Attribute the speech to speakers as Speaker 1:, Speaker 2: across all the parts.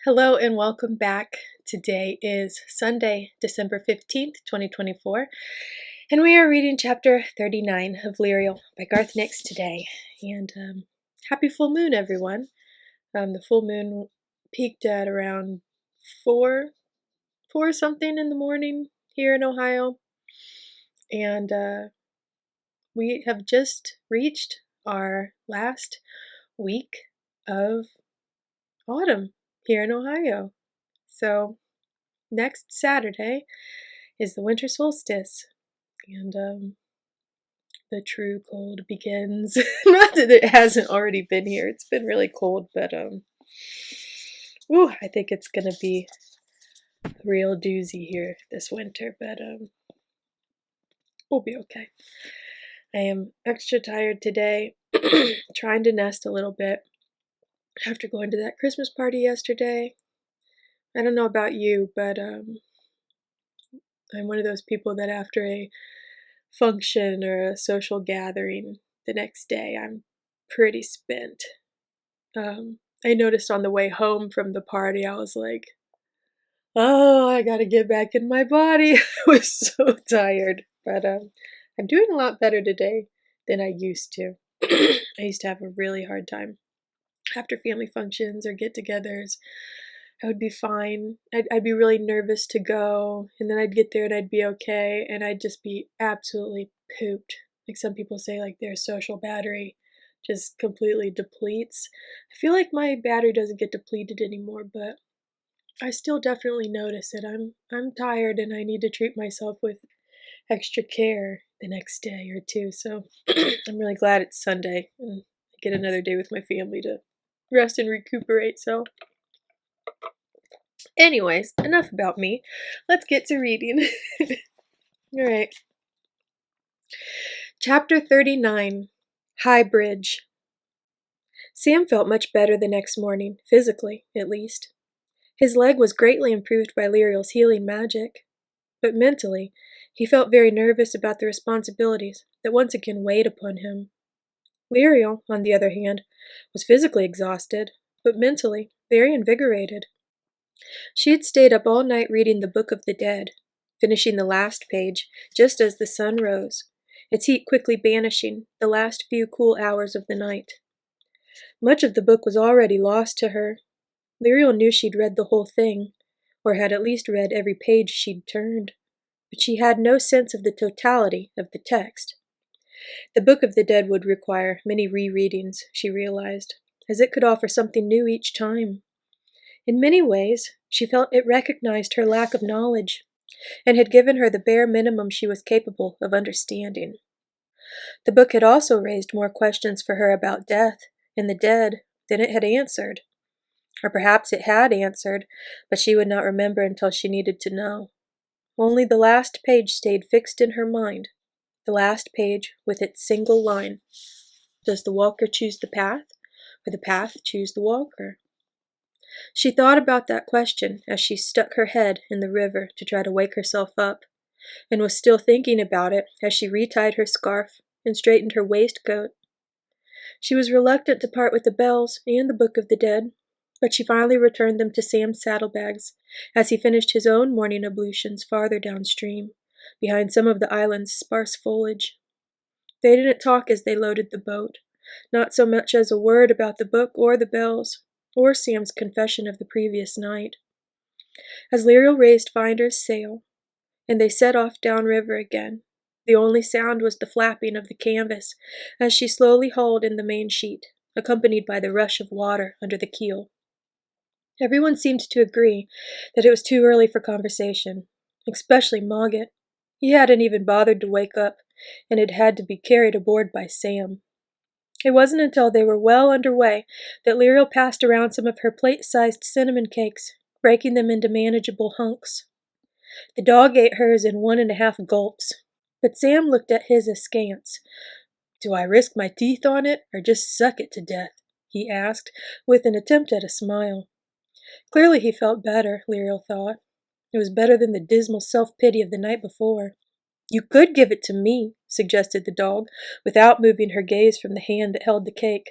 Speaker 1: Hello and welcome back. Today is Sunday, December 15th, 2024, and we are reading chapter 39 of Lirael by Garth Nix today. And happy full moon, everyone. The full moon peaked at around 4 something in the morning here in Ohio, and we have just reached our last week of autumn here in Ohio. So next Saturday is the winter solstice, and the true cold begins. Not that it hasn't already been here. It's been really cold, but I think it's gonna be a real doozy here this winter, but we'll be okay. I am extra tired today, trying to nest a little bit after going to that Christmas party yesterday. I don't know about you, but I'm one of those people that after a function or a social gathering the next day, I'm pretty spent. I noticed on the way home from the party, I was like, oh, I gotta get back in my body. I was so tired, but I'm doing a lot better today than I used to. I used to have a really hard time after family functions or get-togethers. I would be fine. I'd be really nervous to go, and then I'd get there and I'd be okay, and I'd just be absolutely pooped. Like some people say, like their social battery just completely depletes. I feel like my battery doesn't get depleted anymore, but I still definitely notice it. I'm tired and I need to treat myself with extra care the next day or two. So I'm really glad it's Sunday and I get another day with my family to rest and recuperate. So anyways, enough about me. Let's get to reading. All right. Chapter 39, High Bridge. Sam felt much better the next morning, physically, at least. His leg was greatly improved by Lirael's healing magic. But mentally, he felt very nervous about the responsibilities that once again weighed upon him. Lirael, on the other hand, was physically exhausted, but mentally very invigorated. She had stayed up all night reading the Book of the Dead, finishing the last page just as the sun rose, its heat quickly banishing the last few cool hours of the night. Much of the book was already lost to her. Lirael knew she'd read the whole thing, or had at least read every page she'd turned, but she had no sense of the totality of the text. The Book of the Dead would require many rereadings, she realized, as it could offer something new each time. In many ways, she felt it recognized her lack of knowledge, and had given her the bare minimum she was capable of understanding. The book had also raised more questions for her about death and the dead than it had answered. Or perhaps it had answered, but she would not remember until she needed to know. Only the last page stayed fixed in her mind, the last page with its single line. Does the walker choose the path, or the path choose the walker? She thought about that question as she stuck her head in the river to try to wake herself up, and was still thinking about it as she retied her scarf and straightened her waistcoat. She was reluctant to part with the bells and the Book of the Dead, but she finally returned them to Sam's saddlebags as he finished his own morning ablutions farther downstream, behind some of the island's sparse foliage. They didn't talk as they loaded the boat, not so much as a word about the book or the bells, or Sam's confession of the previous night. As Lirael raised Finder's sail, and they set off downriver again, the only sound was the flapping of the canvas as she slowly hauled in the main sheet, accompanied by the rush of water under the keel. Everyone seemed to agree that it was too early for conversation, especially Mogget. He hadn't even bothered to wake up, and had had to be carried aboard by Sam. It wasn't until they were well under way that Lirael passed around some of her plate-sized cinnamon cakes, breaking them into manageable hunks. The dog ate hers in 1.5 gulps, but Sam looked at his askance. "Do I risk my teeth on it, or just suck it to death?" he asked, with an attempt at a smile. Clearly he felt better, Lirael thought. It was better than the dismal self-pity of the night before. "You could give it to me," suggested the dog, without moving her gaze from the hand that held the cake.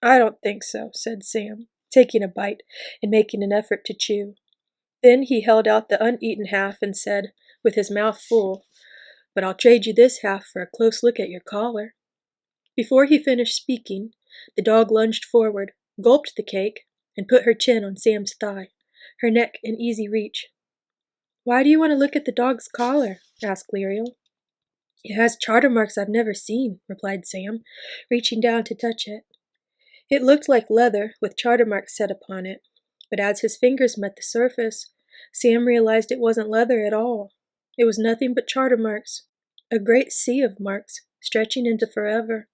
Speaker 1: "I don't think so," said Sam, taking a bite and making an effort to chew. Then he held out the uneaten half and said, with his mouth full, "But I'll trade you this half for a close look at your collar." Before he finished speaking, the dog lunged forward, gulped the cake, and put her chin on Sam's thigh, her neck in easy reach. "Why do you want to look at the dog's collar?" asked Lirael. "It has charter marks I've never seen," replied Sam, reaching down to touch it. It looked like leather with charter marks set upon it, but as his fingers met the surface, Sam realized it wasn't leather at all. It was nothing but charter marks, a great sea of marks stretching into forever.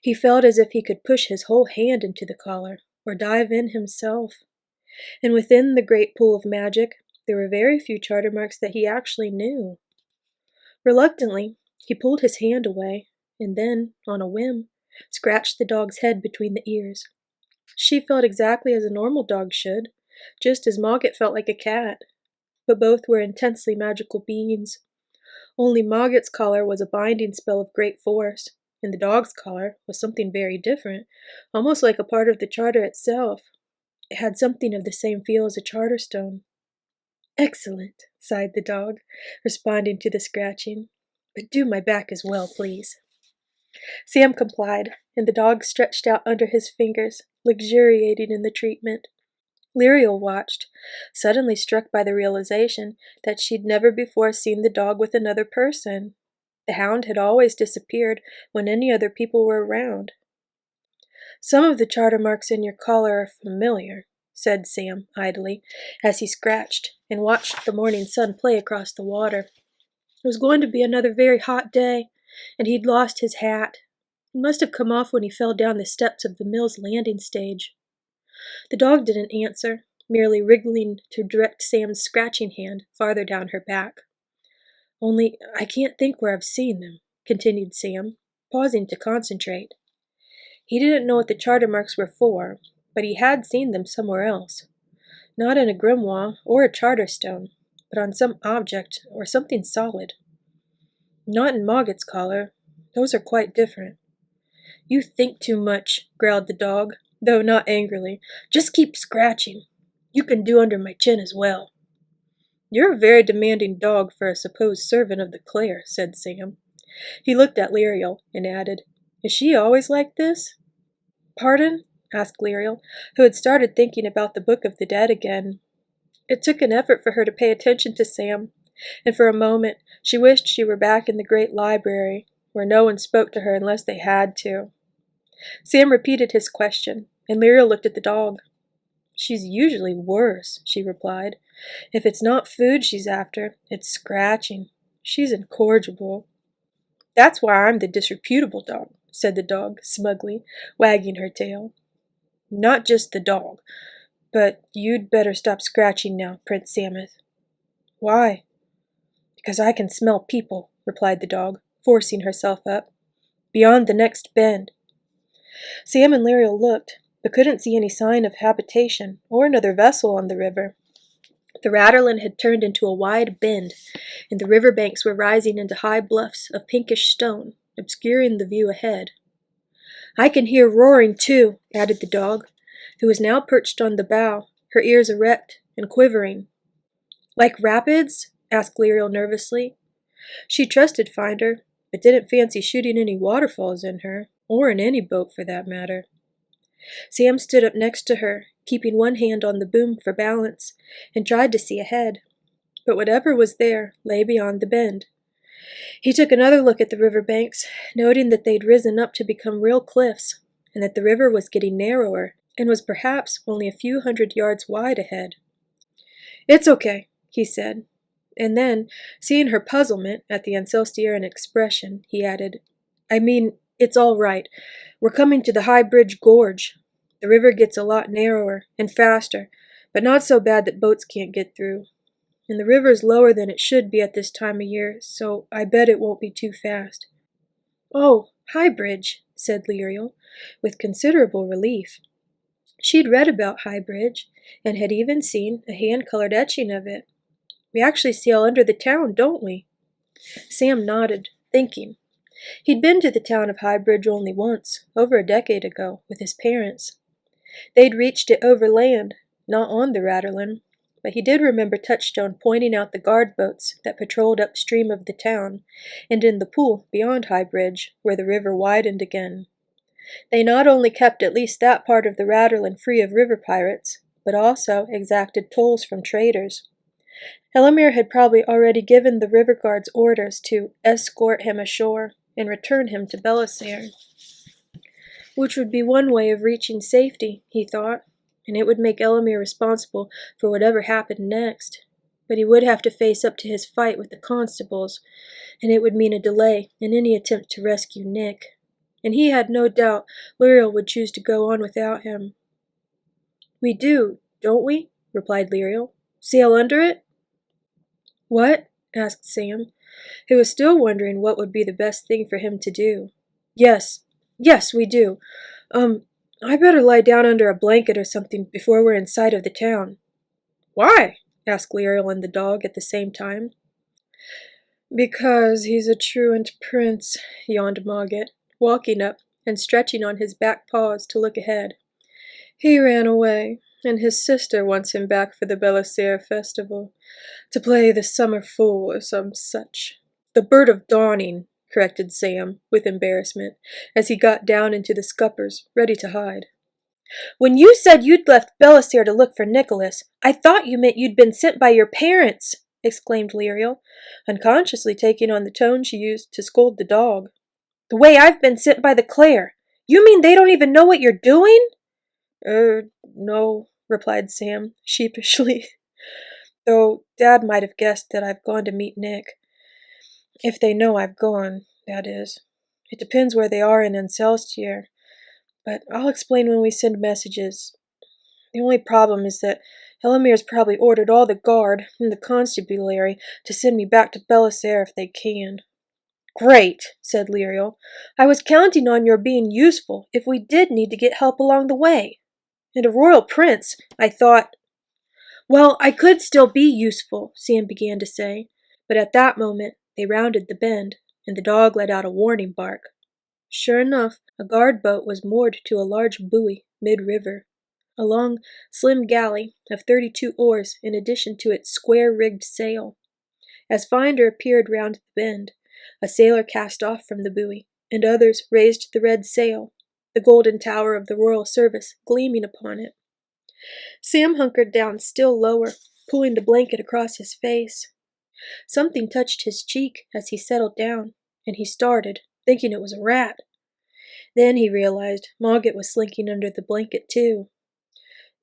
Speaker 1: He felt as if he could push his whole hand into the collar, or dive in himself. And within the great pool of magic, there were very few charter marks that he actually knew. Reluctantly, he pulled his hand away, and then, on a whim, scratched the dog's head between the ears. She felt exactly as a normal dog should, just as Mogget felt like a cat. But both were intensely magical beings. Only Mogget's collar was a binding spell of great force, and the dog's collar was something very different, almost like a part of the charter itself. It had something of the same feel as a charter stone. "Excellent," sighed the dog, responding to the scratching. "But do my back as well, please." Sam complied, and the dog stretched out under his fingers, luxuriating in the treatment. Lirael watched, suddenly struck by the realization that she'd never before seen the dog with another person. The hound had always disappeared when any other people were around. "Some of the charter marks in your collar are familiar," said Sam idly, as he scratched and watched the morning sun play across the water. It was going to be another very hot day, and he'd lost his hat. It must have come off when he fell down the steps of the mill's landing stage. The dog didn't answer, merely wriggling to direct Sam's scratching hand farther down her back. "Only I can't think where I've seen them," continued Sam, pausing to concentrate. He didn't know what the charter marks were for, but he had seen them somewhere else. Not in a grimoire or a charter stone, but on some object or something solid. "Not in Mogget's collar. Those are quite different." "You think too much," growled the dog, though not angrily. "Just keep scratching. You can do under my chin as well." "You're a very demanding dog for a supposed servant of the Clare," said Sam. He looked at Lirael and added, "Is she always like this?" "Pardon?" asked Lirael, who had started thinking about the Book of the Dead again. It took an effort for her to pay attention to Sam, and for a moment she wished she were back in the great library, where no one spoke to her unless they had to. Sam repeated his question, and Lirael looked at the dog. "She's usually worse," she replied. "If it's not food she's after, it's scratching. She's incorrigible." "That's why I'm the disreputable dog," said the dog smugly, wagging her tail. "Not just the dog, but you'd better stop scratching now, Prince Samuth." "Why?" "Because I can smell people," replied the dog, forcing herself up. "Beyond the next bend." Sam and Lirael looked, but couldn't see any sign of habitation or another vessel on the river. The Readalong had turned into a wide bend, and the river banks were rising into high bluffs of pinkish stone, obscuring the view ahead. "I can hear roaring, too," added the dog, who was now perched on the bow, her ears erect and quivering. "Like rapids?" asked Lirael nervously. She trusted Finder, but didn't fancy shooting any waterfalls in her, or in any boat for that matter. Sam stood up next to her, keeping one hand on the boom for balance, and tried to see ahead. But whatever was there lay beyond the bend. He took another look at the river banks, noting that they'd risen up to become real cliffs, and that the river was getting narrower, and was perhaps only a few hundred yards wide ahead. "It's okay," he said. And then, seeing her puzzlement at the Ancestieran expression, he added, "I mean, it's all right. We're coming to the High Bridge Gorge. The river gets a lot narrower and faster, but not so bad that boats can't get through. And the river's lower than it should be at this time of year, so I bet it won't be too fast." "Oh, High Bridge," said Lirael, with considerable relief. She'd read about High Bridge, and had even seen a hand-colored etching of it. "We actually sail under the town, don't we?" Sam nodded, thinking. He'd been to the town of High Bridge only once, over a decade ago, with his parents. They'd reached it over land, not on the Rattling, but he did remember Touchstone pointing out the guard boats that patrolled upstream of the town, and in the pool beyond High Bridge, where the river widened again. They not only kept at least that part of the Rattling free of river pirates, but also exacted tolls from traders. Elamir had probably already given the river guards orders to escort him ashore and return him to Belisare, which would be one way of reaching safety, he thought, and it would make Elamir responsible for whatever happened next. But he would have to face up to his fight with the constables, and it would mean a delay in any attempt to rescue Nick. And he had no doubt Lirael would choose to go on without him. "We do, don't we?" replied Lirael. "Sail under it?" "What?" asked Sam, who was still wondering what would be the best thing for him to do. Yes, we do. I better lie down under a blanket or something before we're in sight of the town." "Why?" asked Lirael and the dog at the same time. "Because he's a truant prince," yawned Mogget, walking up and stretching on his back paws to look ahead. "He ran away, and his sister wants him back for the Belisare festival, to play the summer fool or some such." "The bird of dawning," corrected Sam, with embarrassment, as he got down into the scuppers, ready to hide. "When you said you'd left Belisare to look for Nicholas, I thought you meant you'd been sent by your parents," exclaimed Lirael, unconsciously taking on the tone she used to scold the dog. "The way I've been sent by the Clare. You mean they don't even know what you're doing?" No," replied Sam, sheepishly, "though Dad might have guessed that I've gone to meet Nick. If they know I've gone, that is. It depends where they are in Ancelstier, but I'll explain when we send messages. The only problem is that Elamir's probably ordered all the guard and the constabulary to send me back to Belisare if they can." "Great," said Lirael. "I was counting on your being useful if we did need to get help along the way. And a royal prince, I thought—" "Well, I could still be useful," Sam began to say, but at that moment they rounded the bend, and the dog let out a warning bark. Sure enough, a guard boat was moored to a large buoy mid-river. A long, slim galley of 32 oars in addition to its square-rigged sail. As Finder appeared round the bend, a sailor cast off from the buoy, and others raised the red sail, the golden tower of the royal service gleaming upon it. Sam hunkered down still lower, pulling the blanket across his face. Something touched his cheek as he settled down, and he started, thinking it was a rat. Then he realized Mogget was slinking under the blanket too.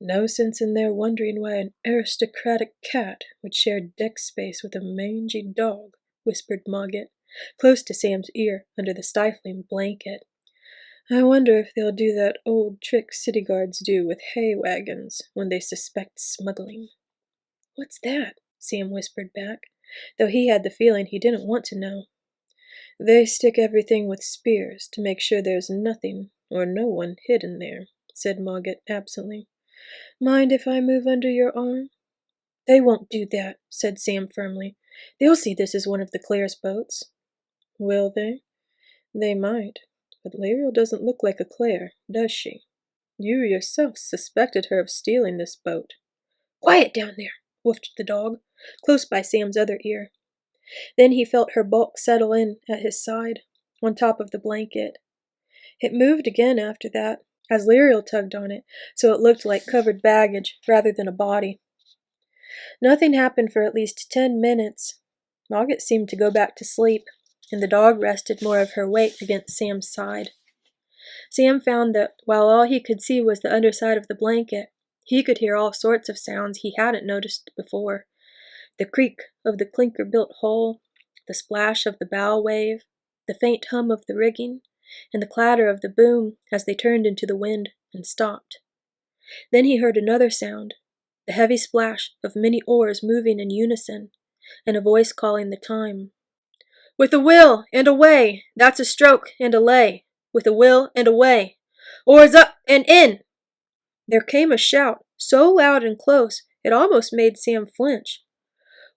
Speaker 1: "No sense in their wondering why an aristocratic cat would share deck space with a mangy dog," whispered Mogget, close to Sam's ear under the stifling blanket. "I wonder if they'll do that old trick city guards do with hay wagons when they suspect smuggling." "What's that?" Sam whispered back, though he had the feeling he didn't want to know. "They stick everything with spears to make sure there's nothing or no one hidden there," said Mogget absently. "Mind if I move under your arm?" "They won't do that," said Sam firmly. "They'll see this is one of the Clare's boats." "Will they? They might. But Lirael doesn't look like a Clare, does she? You yourself suspected her of stealing this boat." "Quiet down there," woofed the dog, close by Sam's other ear. Then he felt her bulk settle in at his side, on top of the blanket. It moved again after that, as Lirael tugged on it, so it looked like covered baggage rather than a body. Nothing happened for at least 10 minutes. Mogget seemed to go back to sleep, and the dog rested more of her weight against Sam's side. Sam found that while all he could see was the underside of the blanket, he could hear all sorts of sounds he hadn't noticed before. The creak of the clinker-built hull, the splash of the bow wave, the faint hum of the rigging, and the clatter of the boom as they turned into the wind and stopped. Then he heard another sound, the heavy splash of many oars moving in unison, and a voice calling the time. "With a will and away! That's a stroke and a lay! With a will and away! Oars up and in!" There came a shout, so loud and close it almost made Sam flinch.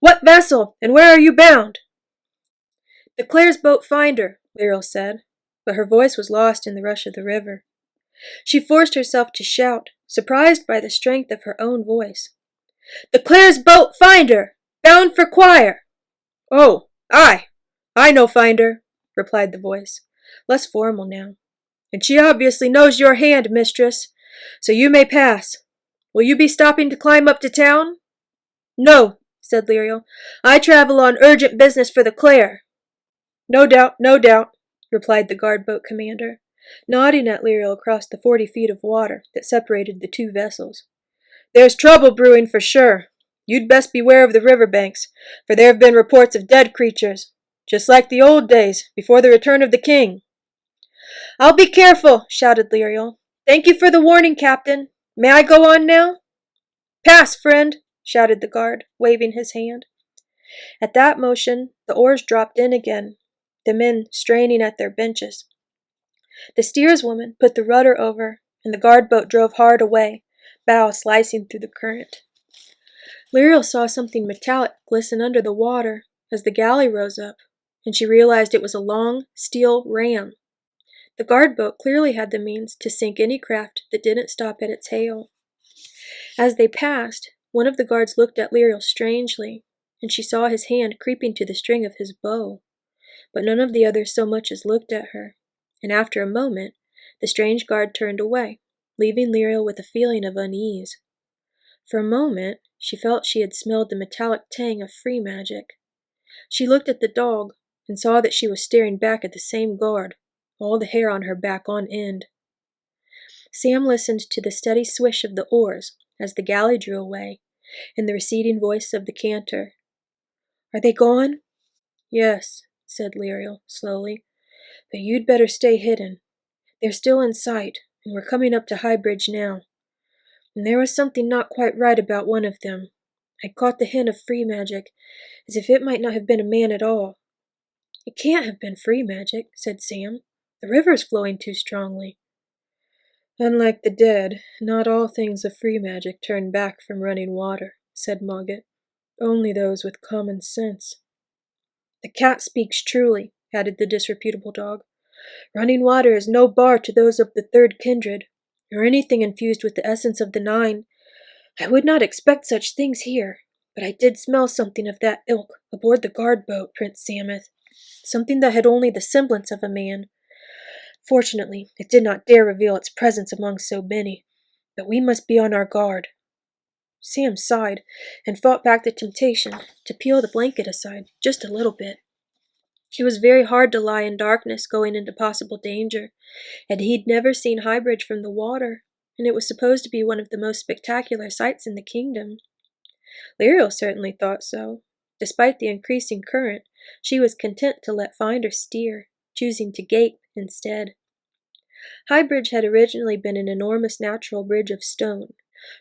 Speaker 1: "What vessel, and where are you bound?" "The Clare's boat Finder," Lirael said, but her voice was lost in the rush of the river. She forced herself to shout, surprised by the strength of her own voice. "The Clare's boat finder, bound for Choir." "Oh, aye, I know finder," replied the voice, less formal now. "And she obviously knows your hand, mistress, so you may pass. Will you be stopping to climb up to town?" "No," said Lirael. "I travel on urgent business for the Clare." No doubt, replied the guard boat commander, nodding at Lirael across the 40 feet of water that separated the two vessels. "There's trouble brewing for sure. You'd best beware of the river banks, for there have been reports of dead creatures, just like the old days, before the return of the king." "I'll be careful," shouted Lirael. "Thank you for the warning, Captain. May I go on now?" "Pass, friend," shouted the guard, waving his hand. At that motion, the oars dropped in again, the men straining at their benches. The steerswoman put the rudder over, and the guard boat drove hard away, bow slicing through the current. Lirael saw something metallic glisten under the water as the galley rose up, and she realized it was a long, steel ram. The guard boat clearly had the means to sink any craft that didn't stop at its hail. As they passed, one of the guards looked at Lirael strangely, and she saw his hand creeping to the string of his bow. But none of the others so much as looked at her, and after a moment, the strange guard turned away, leaving Lirael with a feeling of unease. For a moment, she felt she had smelled the metallic tang of free magic. She looked at the dog, and saw that she was staring back at the same guard, all the hair on her back on end. Sam listened to the steady swish of the oars as the galley drew away, and the receding voice of the cantor. "Are they gone?" "Yes," said Lirael slowly, "but you'd better stay hidden. They're still in sight, and we're coming up to High Bridge now. And there was something not quite right about one of them. I caught the hint of free magic, as if it might not have been a man at all." "It can't have been free magic," said Sam. "The river's flowing too strongly." "Unlike the dead, not all things of free magic turn back from running water," said Mogget. "Only those with common sense." "The cat speaks truly," added the disreputable dog. "Running water is no bar to those of the third kindred, or anything infused with the essence of the nine. I would not expect such things here, but I did smell something of that ilk aboard the guard boat, Prince Samuth. Something that had only the semblance of a man. Fortunately, it did not dare reveal its presence among so many, but we must be on our guard." Sam sighed and fought back the temptation to peel the blanket aside just a little bit. It was very hard to lie in darkness going into possible danger, and he'd never seen Highbridge from the water, and it was supposed to be one of the most spectacular sights in the kingdom. Lirael certainly thought so. Despite the increasing current, she was content to let Finder steer, choosing to gape instead. Highbridge had originally been an enormous natural bridge of stone,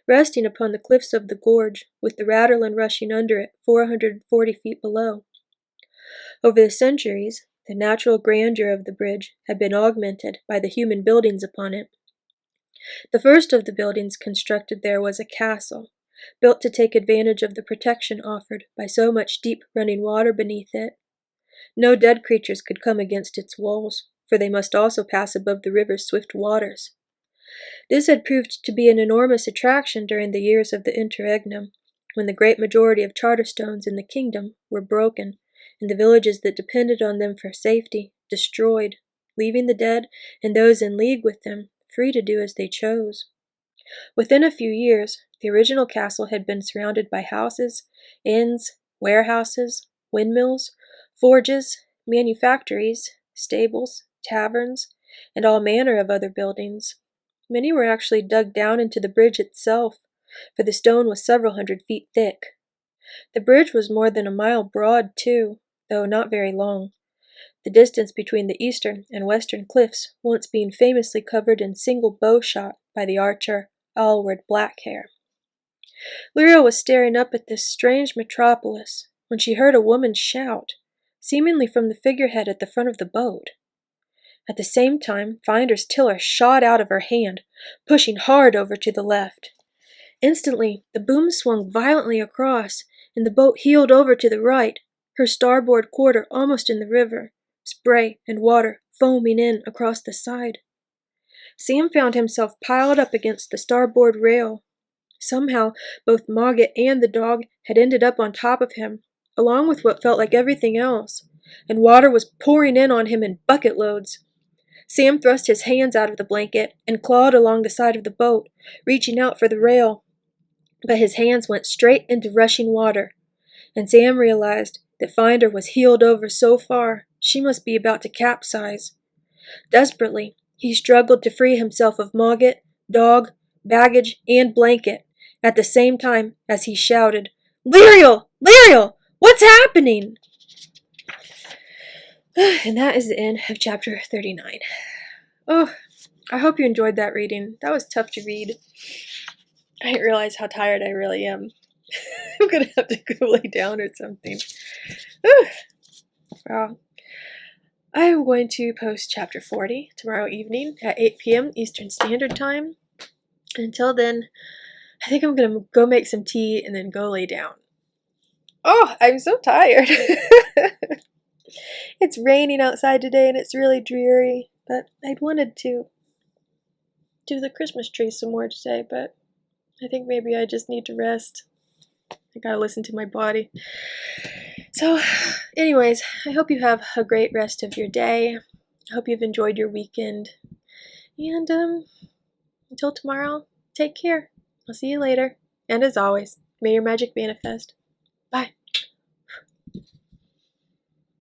Speaker 1: resting upon the cliffs of the gorge, with the Readalong rushing under it 440 feet below. Over the centuries, the natural grandeur of the bridge had been augmented by the human buildings upon it. The first of the buildings constructed there was a castle, built to take advantage of the protection offered by so much deep running water beneath it. No dead creatures could come against its walls, for they must also pass above the river's swift waters. This had proved to be an enormous attraction during the years of the interregnum, when the great majority of charter stones in the kingdom were broken, and the villages that depended on them for safety destroyed, leaving the dead and those in league with them free to do as they chose. Within a few years, the original castle had been surrounded by houses, inns, warehouses, windmills, forges, manufactories, stables, taverns, and all manner of other buildings. Many were actually dug down into the bridge itself, for the stone was several hundred feet thick. The bridge was more than a mile broad, too, though not very long, the distance between the eastern and western cliffs once being famously covered in single bow shot by the archer Aylward Blackhair. Lirael was staring up at this strange metropolis when she heard a woman shout, seemingly from the figurehead at the front of the boat. At the same time, Finder's tiller shot out of her hand, pushing hard over to the left. Instantly, the boom swung violently across, and the boat heeled over to the right, her starboard quarter almost in the river, spray and water foaming in across the side. Sam found himself piled up against the starboard rail. Somehow, both Mogget and the dog had ended up on top of him, along with what felt like everything else, and water was pouring in on him in bucket loads. Sam thrust his hands out of the blanket and clawed along the side of the boat, reaching out for the rail. But his hands went straight into rushing water, and Sam realized that Finder was heeled over so far she must be about to capsize. Desperately, he struggled to free himself of Mogget, dog, baggage, and blanket, at the same time as he shouted, "Lirael! Lirael! What's happening?" And that is the end of chapter 39. Oh, I hope you enjoyed that reading. That was tough to read. I didn't realize how tired I really am. I'm gonna have to go lay down or something. Wow. I am going to post chapter 40 tomorrow evening at 8 p.m. Eastern Standard Time. Until then, I think I'm gonna go make some tea and then go lay down. Oh, I'm so tired. It's raining outside today and it's really dreary, but I'd wanted to do the Christmas tree some more today, but I think maybe I just need to rest. I gotta listen to my body. So, anyways, I hope you have a great rest of your day. I hope you've enjoyed your weekend. And until tomorrow, take care. I'll see you later. And as always, may your magic manifest.